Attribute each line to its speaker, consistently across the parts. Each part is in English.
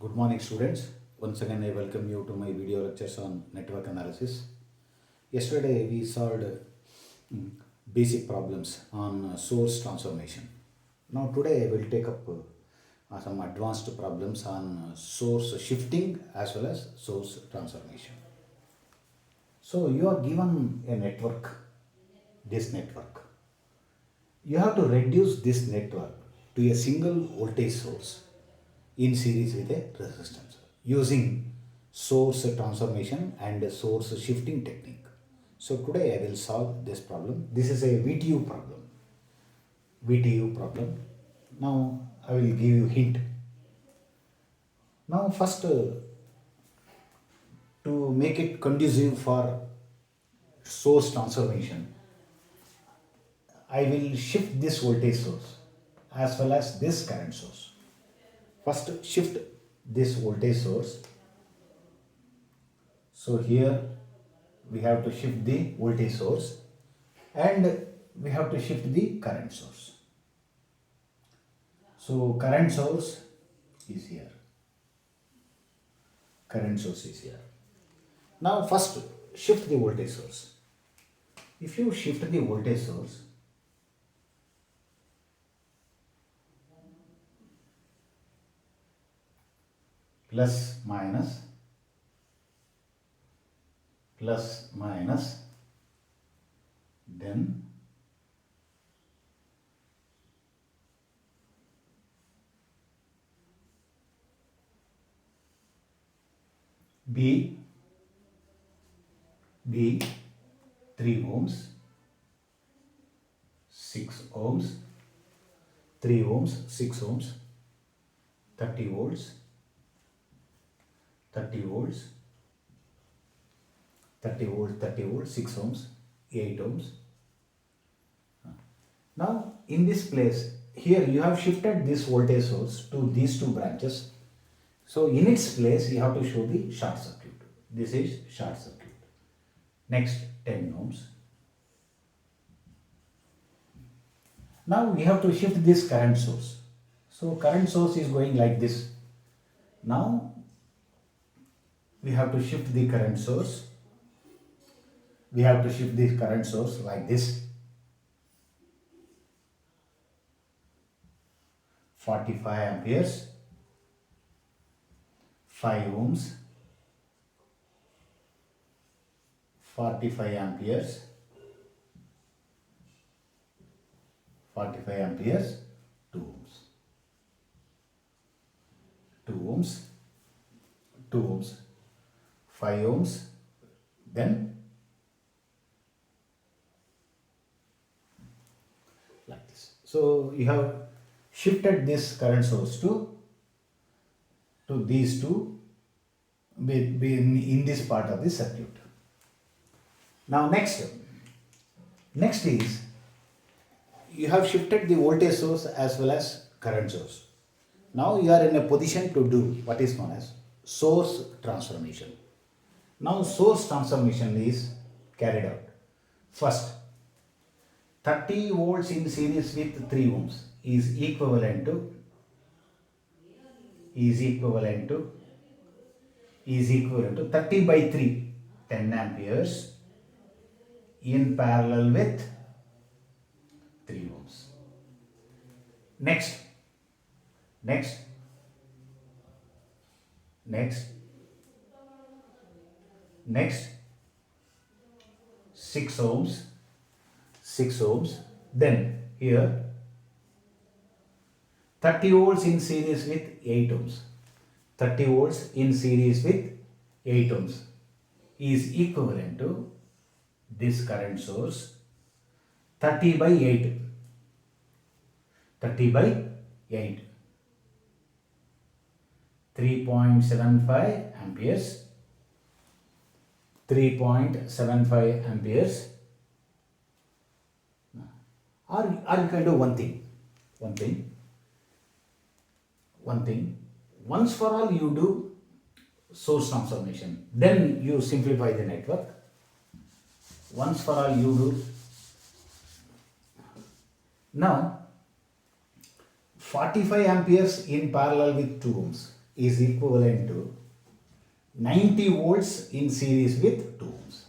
Speaker 1: Good morning, students. Once again, I welcome you to my video lectures on network analysis. Yesterday, we solved basic problems on source transformation. Now, today, I will take up some advanced problems on source shifting as well as source transformation. So, you are given a network, this network. You have to reduce this network to a single voltage source in series with a resistance using source transformation and source shifting technique. So today I will solve this problem. This is a VTU problem. VTU problem. Now I will give you hint. Now first to make it conducive for source transformation, I will shift this voltage source as well as this current source. First shift this voltage source. So here we have to shift the voltage source and we have to shift the current source. So current source is here. Current source is here. Now first shift the voltage source. If you shift the voltage source, plus minus, then B 3 ohms, 6 ohms, 3 ohms, 6 ohms, 30 volts, 30 volts, 30 volts, 30 volts, 6 ohms, 8 ohms. Now in this place, here you have shifted this voltage source to these two branches. So in its place you have to show the short circuit. This is short circuit. Next 10 ohms. Now we have to shift this current source. So current source is going like this. Now we have to shift the current source. We have to shift the current source like this. 45 amperes, 5 ohms, 45 amperes, 45 amperes, 2 ohms, 2 ohms, 2 ohms, 5 ohms, then like this. So you have shifted this current source to these two be in this part of the circuit. Now next is you have shifted the voltage source as well as current source. Now you are in a position to do what is known as source transformation. Now source transformation is carried out. First, 30 volts in series with 3 ohms is equivalent to 30 by 3, 10 amperes in parallel with 3 ohms. Next 6 ohms, then here 30 volts in series with 8 ohms. 30 volts in series with 8 ohms is equivalent to this current source 30 by 8. 30 by 8. 3.75 amperes. 3.75 amperes. Or you can do one thing. Once for all you do source transformation. Then you simplify the network. Once for all you do. Now 45 amperes in parallel with 2 ohms. is equivalent to 90 volts in series with 2 ohms.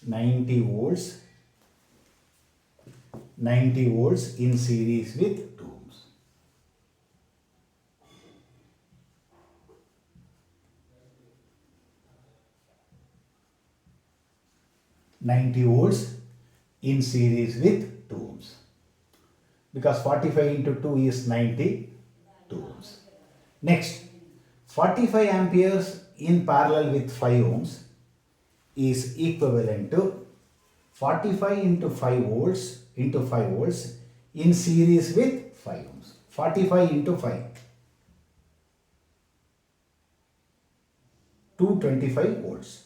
Speaker 1: 90 volts 90 volts in series with 2 ohms. $90 in series with 2 ohms. Because 45 into 2 is 90, 2 ohms. Next, 45 amperes in parallel with 5 ohms is equivalent to 45 into 5 volts in series with 5 ohms. 45 into 5, 225 volts.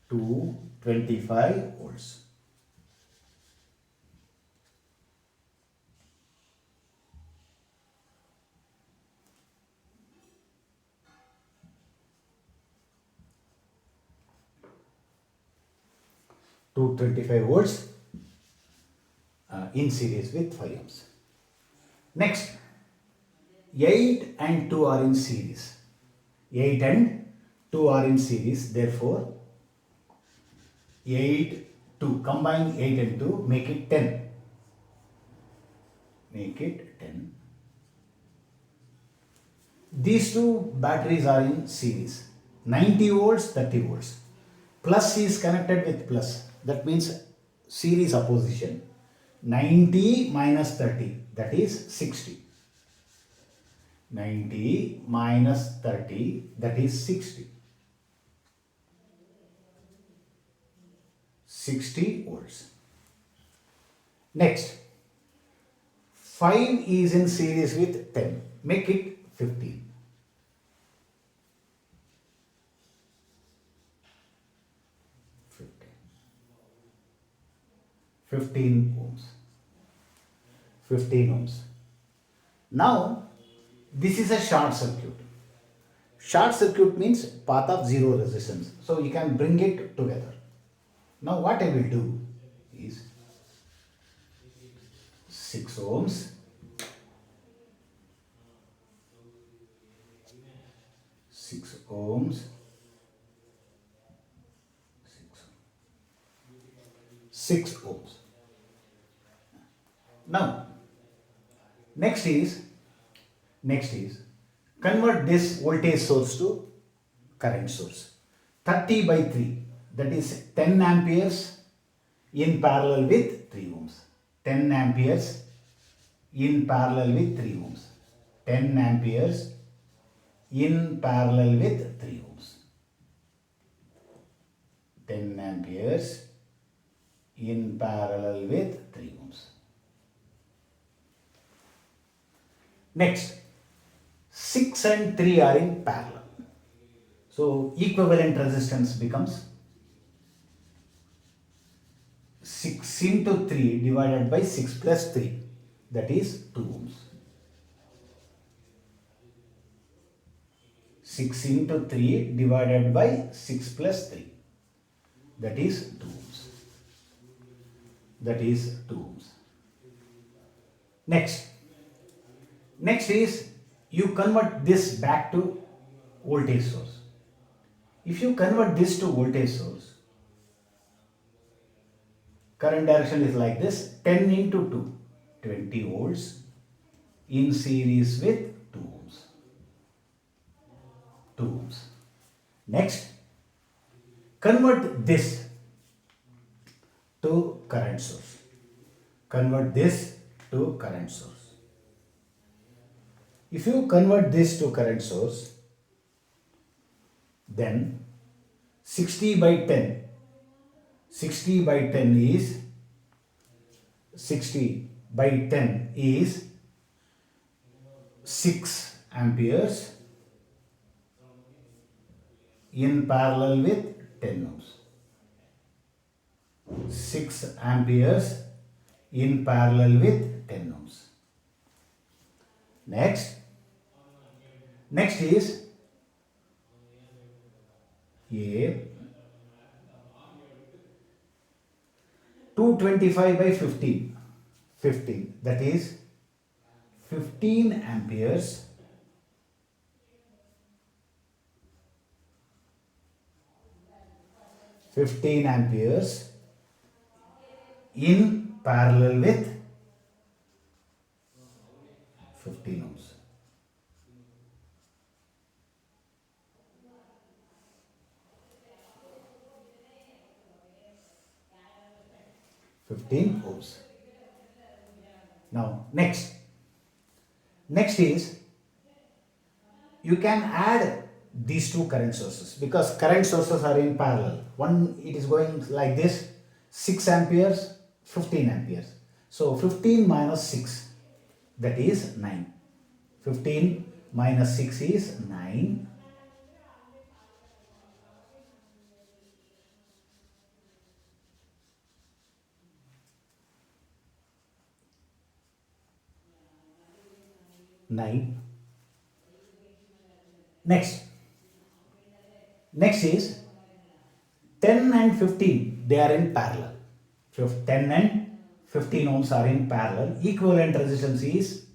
Speaker 1: 225 volts. To 25 volts in series with 5 ohms. Next, 8 and 2 are in series. 8 and 2 are in series. Therefore, 8, 2, combine 8 and 2, make it 10. Make it 10. These two batteries are in series. 90 volts, 30 volts. Plus is connected with plus. That means series opposition. 90 minus 30, that is 60. 90 minus 30, that is 60. 60 volts. Next, 5 is in series with 10. Make it 15. 15 ohms. 15 ohms. Now, this is a short circuit. Short circuit means path of zero resistance. So, you can bring it together. Now, what I will do is 6 ohms, 6 ohms, 6 ohms. Now, next is convert this voltage source to current source. 30 by 3, that is 10 amperes in parallel with 3 ohms. 10 amperes in parallel with 3 ohms. 10 amperes in parallel with 3 ohms. 10 amperes in parallel with 3 ohms. Next, 6 and 3 are in parallel. So, equivalent resistance becomes 6 into 3 divided by 6 plus 3, that is 2 ohms. 6 into 3 divided by 6 plus 3, that is 2 ohms. That is 2 ohms. Next is you convert this back to voltage source. If you convert this to voltage source, current direction is like this: 10 into 2, 20 volts in series with 2 ohms. 2 ohms. Next, convert this to current source. Convert this to current source. If you convert this to current source, then 60 by 10. 60 by 10 is 6 amperes in parallel with 10 ohms. 6 amperes in parallel with 10 ohms. Next is a 225 by 15, that is 15 amperes in parallel with 15 ohms. Now next is you can add these two current sources because current sources are in parallel. One, it is going like this, 6 amperes, 15 amperes. So 15 minus 6, that is 9. 15 minus 6 is 9. Next is 10 and 15, they are in parallel. 10 and 15 ohms are in parallel. Equivalent resistance is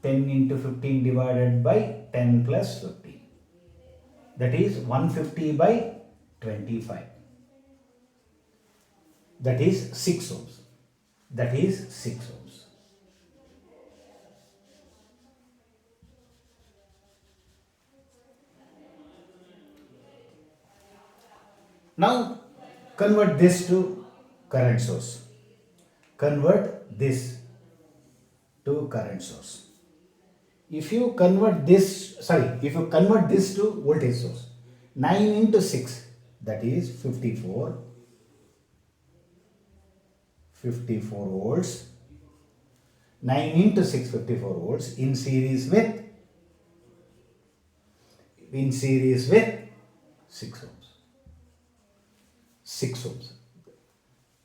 Speaker 1: 10 into 15 divided by 10 plus 15. That is 150 by 25. That is 6 ohms. That is 6 ohms. Now convert this to current source. Convert this to current source. If you convert this to voltage source, 9 into 6, that is 54 volts. 9 into 6, 54 volts in series with 6 ohms. 6 ohms.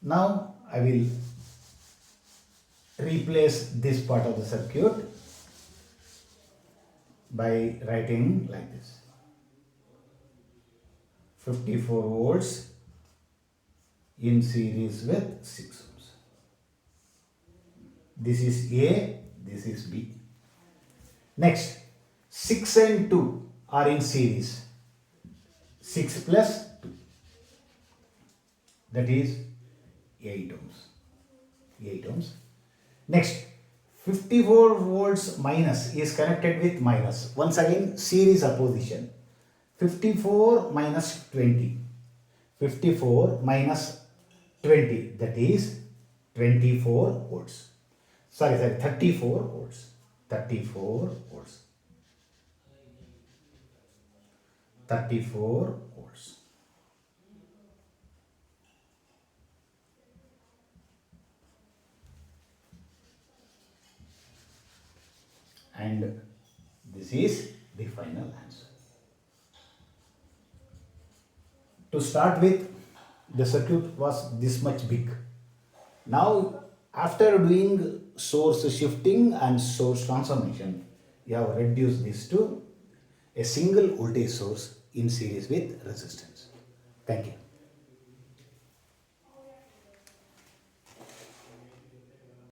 Speaker 1: Now I will replace this part of the circuit by writing like this: 54 volts in series with 6 ohms. This is A, this is B. Next, 6 and 2 are in series. 6 plus 2, that is 8 ohms. 8 ohms. Next, 54 volts minus is connected with minus. Once again, series opposition. 54 minus 20. 54 minus 20, that is 24 volts. 34 volts. 34 volts. 34 volts. And this is the final answer. To start with, the circuit was this much big. Now, after doing source shifting and source transformation, you have reduced this to a single voltage source in series with resistance. Thank you.